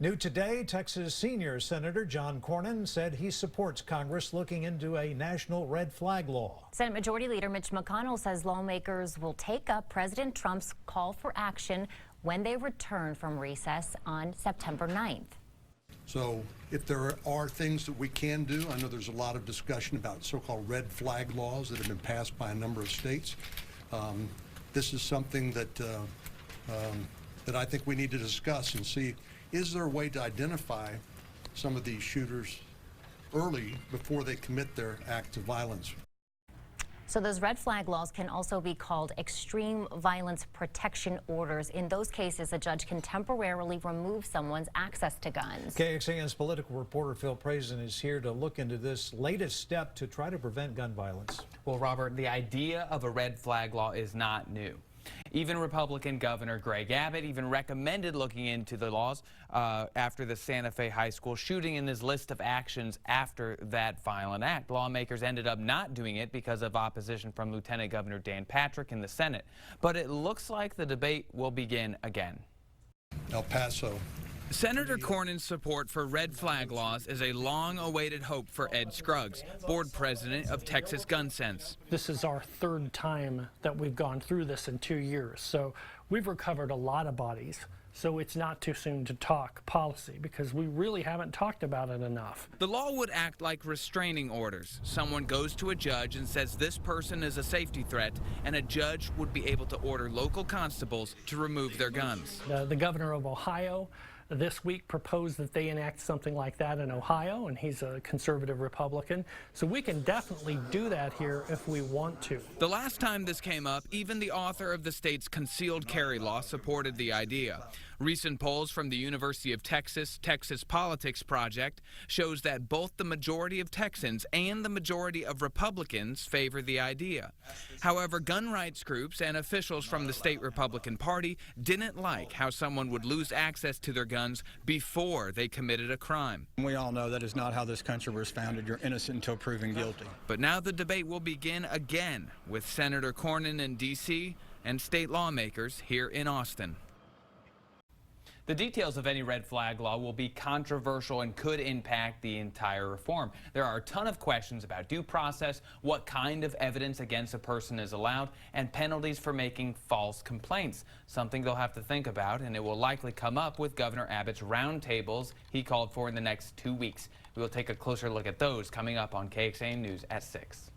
New today, Texas senior Senator John Cornyn said he supports Congress looking into a national red flag law. Senate Majority Leader Mitch McConnell says lawmakers will take up President Trump's call for action when they return from recess on September 9th. So if there are things that we can do, I know there's a lot of discussion about so-called red flag laws that have been passed by a number of states. This is something that that I think we need to discuss and see, is there a way to identify some of these shooters early before they commit their acts of violence? So those red flag laws can also be called extreme violence protection orders. In those cases, a judge can temporarily remove someone's access to guns. KXAN's political reporter Phil Prazen is here to look into this latest step to try to prevent gun violence. Well, Robert, the idea of a red flag law is not new. Even Republican Governor Greg Abbott even recommended looking into the laws after the Santa Fe High School shooting in his list of actions after that violent act. Lawmakers ended up not doing it because of opposition from Lieutenant Governor Dan Patrick in the Senate. But it looks like the debate will begin again. El Paso. Senator Cornyn's support for red flag laws is a long-awaited hope for Ed Scruggs, board president of Texas Gun Sense. This is our third time that we've gone through this in 2 years, so we've recovered a lot of bodies. So it's not too soon to talk policy because we really haven't talked about it enough. The law would act like restraining orders. Someone goes to a judge and says this person is a safety threat, and a judge would be able to order local constables to remove their guns. The governor of Ohio this week proposed that they enact something like that in Ohio, and he's a conservative Republican. So we can definitely do that here if we want to. The last time this came up, even the author of the state's concealed carry law supported the idea. Recent polls from the University of Texas Politics Project shows that both the majority of Texans and the majority of Republicans favor the idea. However, gun rights groups and officials from the state Republican Party didn't like how someone would lose access to their guns before they committed a crime. We all know that is not how this country was founded. You're innocent until proven guilty. But now the debate will begin again with Senator Cornyn in D.C. and state lawmakers here in Austin. The details of any red flag law will be controversial and could impact the entire reform. There are a ton of questions about due process, what kind of evidence against a person is allowed, and penalties for making false complaints. Something they'll have to think about, and it will likely come up with Governor Abbott's roundtables he called for in the next 2 weeks. We will take a closer look at those coming up on KXAN News at 6.